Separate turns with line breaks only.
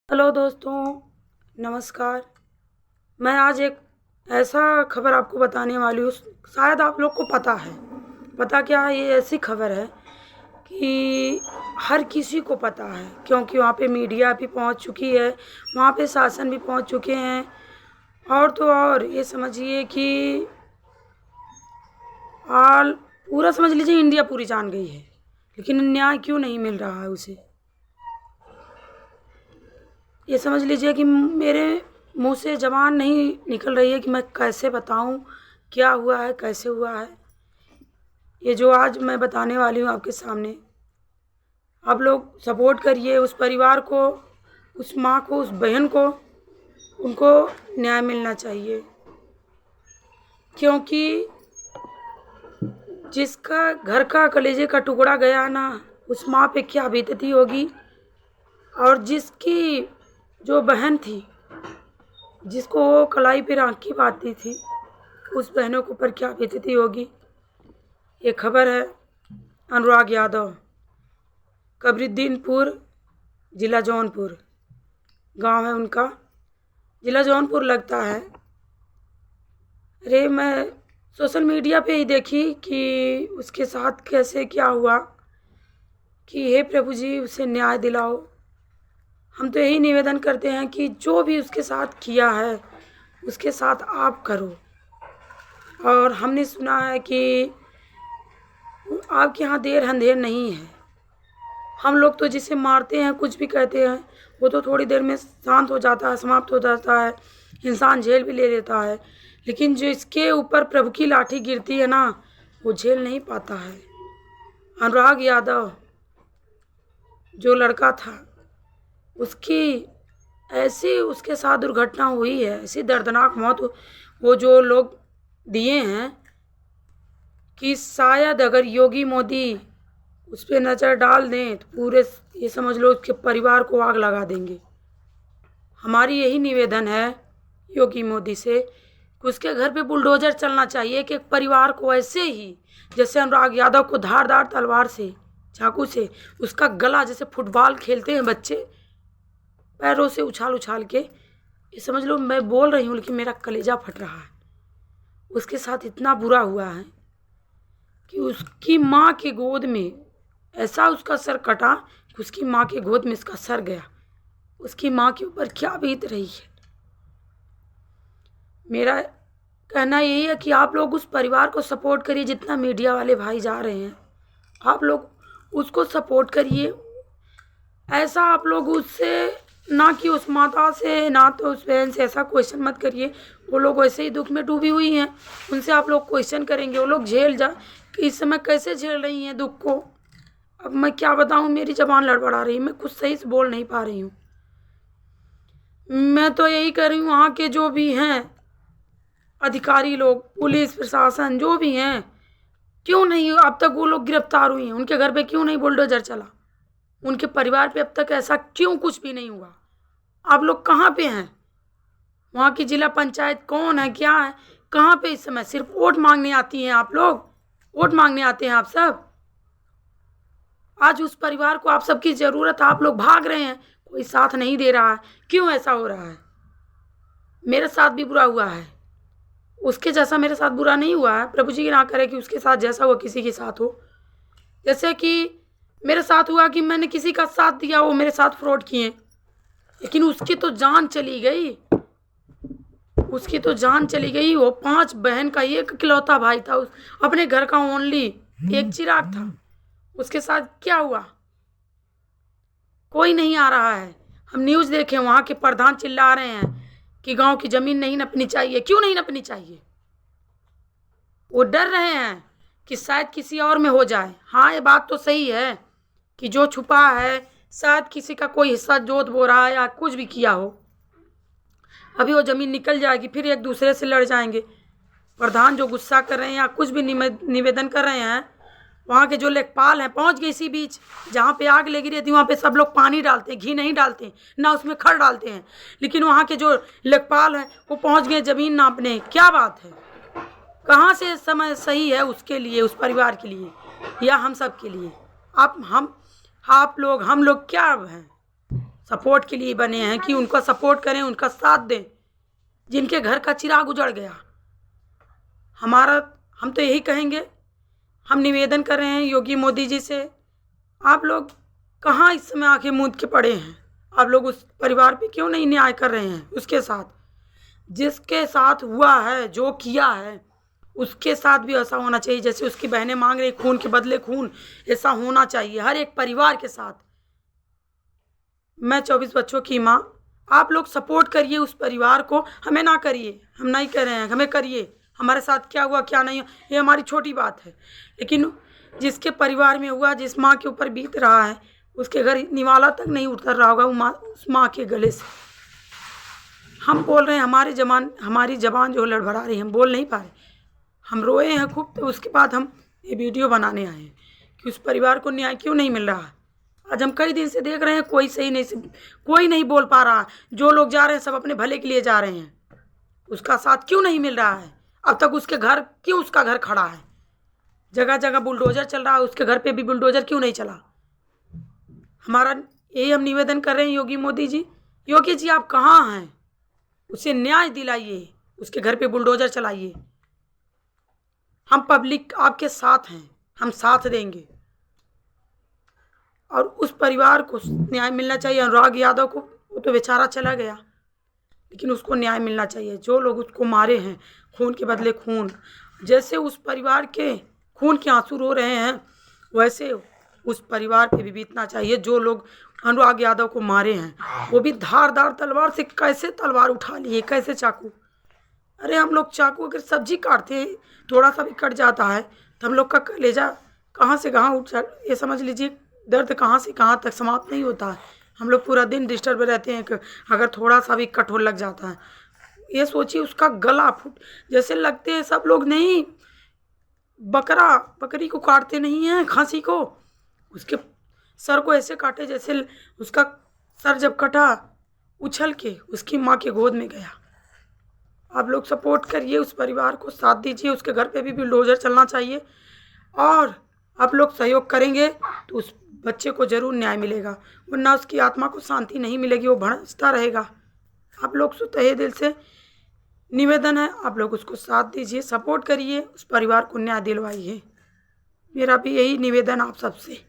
Hello दोस्तों, नमस्कार। मैं आज एक ऐसा खबर आपको बताने वाली हूँ। शायद आप लोग को पता है। पता क्या है, ये ऐसी खबर है कि हर किसी को पता है, क्योंकि वहाँ पे मीडिया भी पहुँच चुकी है, वहाँ पे शासन भी पहुँच चुके हैं। और तो और ये समझिए कि आल पूरा समझ लीजिए इंडिया पूरी जान गई है, लेकिन न्याय क्यों नहीं मिल रहा है उसे। ये समझ लीजिए कि मेरे मुंह से ज़बान नहीं निकल रही है कि मैं कैसे बताऊं क्या हुआ है, कैसे हुआ है। ये जो आज मैं बताने वाली हूँ आपके सामने, आप लोग सपोर्ट करिए उस परिवार को, उस माँ को, उस बहन को। उनको न्याय मिलना चाहिए, क्योंकि जिसका घर का कलेजे का टुकड़ा गया ना, उस माँ पे क्या बीतती होगी। और जिसकी जो बहन थी, जिसको वो कलाई पे राखी बांधती थी, उस बहनों के ऊपर क्या बीतती होगी। ये खबर है अनुराग यादव, कबरुद्दीनपुर, ज़िला जौनपुर गांव है उनका, ज़िला जौनपुर लगता है। अरे मैं सोशल मीडिया पे ही देखी कि उसके साथ कैसे क्या हुआ, कि हे प्रभु जी उसे न्याय दिलाओ। हम तो यही निवेदन करते हैं कि जो भी उसके साथ किया है उसके साथ आप करो। और हमने सुना है कि आपके यहाँ देर अंधेर नहीं है। हम लोग तो जिसे मारते हैं, कुछ भी कहते हैं, वो तो थोड़ी देर में शांत हो जाता है, समाप्त हो जाता है, इंसान झेल भी ले लेता है। लेकिन जो इसके ऊपर प्रभु की लाठी गिरती है ना, वो झेल नहीं पाता है। अनुराग यादव जो लड़का था, उसकी ऐसी उसके साथ दुर्घटना हुई है, ऐसी दर्दनाक मौत वो जो लोग दिए हैं कि शायद अगर योगी मोदी उस पर नज़र डाल दें तो पूरे ये समझ लो उसके परिवार को आग लगा देंगे। हमारी यही निवेदन है योगी मोदी से कि उसके घर पे बुलडोज़र चलना चाहिए कि एक परिवार को ऐसे ही, जैसे अनुराग यादव को धारदार तलवार से, चाकू से उसका गला, जैसे फुटबॉल खेलते हैं बच्चे पैरों से उछाल उछाल के, ये समझ लो मैं बोल रही हूँ लेकिन मेरा कलेजा फट रहा है। उसके साथ इतना बुरा हुआ है कि उसकी माँ के गोद में ऐसा उसका सर कटा कि उसकी माँ के गोद में इसका सर गया। उसकी माँ के ऊपर क्या बीत रही है। मेरा कहना यही है कि आप लोग उस परिवार को सपोर्ट करिए, जितना मीडिया वाले भाई जा रहे हैं आप लोग उसको सपोर्ट करिए। ऐसा आप लोग उससे ना कि उस माता से, ना तो उस बहन से ऐसा क्वेश्चन मत करिए। वो लोग वैसे ही दुख में डूबी हुई हैं, उनसे आप लोग क्वेश्चन करेंगे, वो लोग झेल जा कि इस समय कैसे झेल रही हैं दुख को। अब मैं क्या बताऊं, मेरी ज़बान लड़बड़ा रही है, मैं कुछ सही से बोल नहीं पा रही हूँ। मैं तो यही कर रही हूँ, वहाँ के जो भी हैं अधिकारी लोग, पुलिस प्रशासन जो भी हैं, क्यों नहीं अब तक वो लोग गिरफ्तार हुई हैं? उनके घर पे क्यों नहीं बुलडोजर चला? उनके परिवार पे अब तक ऐसा क्यों कुछ भी नहीं हुआ? आप लोग कहाँ पे हैं? वहाँ की जिला पंचायत कौन है, क्या है, कहाँ पे इस समय? सिर्फ वोट मांगने आती हैं आप लोग, वोट मांगने आते हैं आप सब। आज उस परिवार को आप सबकी ज़रूरत है, आप लोग भाग रहे हैं, कोई साथ नहीं दे रहा है। क्यों ऐसा हो रहा है? मेरे साथ भी बुरा हुआ है, उसके जैसा मेरे साथ बुरा नहीं हुआ है। प्रभु जी ना करे कि उसके साथ जैसा हुआ किसी के साथ हो। जैसे कि मेरे साथ हुआ कि मैंने किसी का साथ दिया, वो मेरे साथ फ्रॉड किए, लेकिन उसकी तो जान चली गई, उसकी तो जान चली गई। वो 5 बहन का एक इकलौता भाई था, उस अपने घर का ओनली एक चिराग था। उसके साथ क्या हुआ? कोई नहीं आ रहा है। हम न्यूज़ देखें, वहाँ के प्रधान चिल्ला रहे हैं कि गांव की ज़मीन नहीं नपनी चाहिए। क्यों नहीं नपनी चाहिए? वो डर रहे हैं कि शायद किसी और में हो जाए। हाँ, ये बात तो सही है कि जो छुपा है शायद किसी का कोई हिस्सा जोत बो रहा है या कुछ भी किया हो। अभी वो ज़मीन निकल जाएगी, फिर एक दूसरे से लड़ जाएंगे। प्रधान जो गुस्सा कर रहे हैं या कुछ भी निवेदन कर रहे हैं, वहाँ के जो लेखपाल हैं पहुँच गए इसी बीच। जहाँ पे आग लगी रहती है वहाँ पे सब लोग पानी डालते हैं, घी नहीं डालते, ना उसमें खड़ डालते हैं। लेकिन वहाँ के जो लेखपाल हैं वो पहुँच गए ज़मीन नापने। क्या बात है? कहाँ से समय सही है उसके लिए, उस परिवार के लिए या हम सब के लिए? आप लोग हम लोग क्या हैं? सपोर्ट के लिए बने हैं कि उनका सपोर्ट करें, उनका साथ दें, जिनके घर का चिराग उजड़ गया। हम तो यही कहेंगे, हम निवेदन कर रहे हैं योगी मोदी जी से, आप लोग कहाँ इस समय आंखें मूंद के पड़े हैं? आप लोग उस परिवार पे क्यों नहीं न्याय कर रहे हैं? उसके साथ जिसके साथ हुआ है, जो किया है, उसके साथ भी ऐसा होना चाहिए जैसे उसकी बहनें मांग रही खून के बदले खून, ऐसा होना चाहिए हर एक परिवार के साथ। मैं 24 बच्चों की माँ, आप लोग सपोर्ट करिए उस परिवार को, हमें ना करिए, हम नहीं कर रहे हैं, हमें करिए। हमारे साथ क्या हुआ क्या नहीं हुआ ये हमारी छोटी बात है, लेकिन जिसके परिवार में हुआ, जिस माँ के ऊपर बीत रहा है, उसके घर निवाला तक नहीं उतर रहा होगा उस माँ के गले से। हम बोल रहे हैं, हमारी जबान जो लड़बड़ा रही है, हम बोल नहीं पा रहे, हम रोए हैं खूब। तो उसके बाद हम ये वीडियो बनाने आए हैं कि उस परिवार को न्याय क्यों नहीं मिल रहा है। आज हम कई दिन से देख रहे हैं, कोई नहीं बोल पा रहा। जो लोग जा रहे हैं सब अपने भले के लिए जा रहे हैं, उसका साथ क्यों नहीं मिल रहा है? अब तक उसका घर खड़ा है? जगह जगह बुलडोजर चल रहा है, उसके घर पे भी बुलडोजर क्यों नहीं चला? हमारा यही हम निवेदन कर रहे हैं योगी जी आप कहाँ हैं? उसे न्याय दिलाइए, उसके घर पे बुलडोजर चलाइए। हम पब्लिक आपके साथ हैं, हम साथ देंगे और उस परिवार को न्याय मिलना चाहिए। अनुराग यादव को, वो तो बेचारा चला गया, लेकिन उसको न्याय मिलना चाहिए। जो लोग उसको मारे हैं, खून के बदले खून, जैसे उस परिवार के खून के आंसू रो रहे हैं, वैसे उस परिवार पे भी बीतना चाहिए। जो लोग अनुराग यादव को मारे हैं, वो भी धारदार तलवार से, कैसे तलवार उठा लिए, कैसे चाकू। अरे हम लोग चाकू अगर सब्जी काटते हैं, थोड़ा सा भी कट जाता है तो हम लोग का कलेजा कहाँ से कहाँ उठ जाए, ये समझ लीजिए दर्द कहाँ से कहाँ तक समाप्त नहीं होता है। हम लोग पूरा दिन डिस्टर्ब रहते हैं कि अगर थोड़ा सा भी कट लग जाता है। ये सोचिए उसका गला फूट, जैसे लगते हैं सब लोग नहीं, बकरी को काटते नहीं हैं, खसी को, उसके सर को ऐसे काटे जैसे उसका सर जब कटा उछल के उसकी माँ के गोद में गया। आप लोग सपोर्ट करिए, उस परिवार को साथ दीजिए, उसके घर पे भी बुलडोजर चलना चाहिए। और आप लोग सहयोग करेंगे तो उस बच्चे को ज़रूर न्याय मिलेगा, वरना उसकी आत्मा को शांति नहीं मिलेगी, वो भड़कता रहेगा। आप लोग से तहे दिल से निवेदन है, आप लोग उसको साथ दीजिए, सपोर्ट करिए, उस परिवार को न्याय दिलवाइए। मेरा भी यही निवेदन आप सबसे।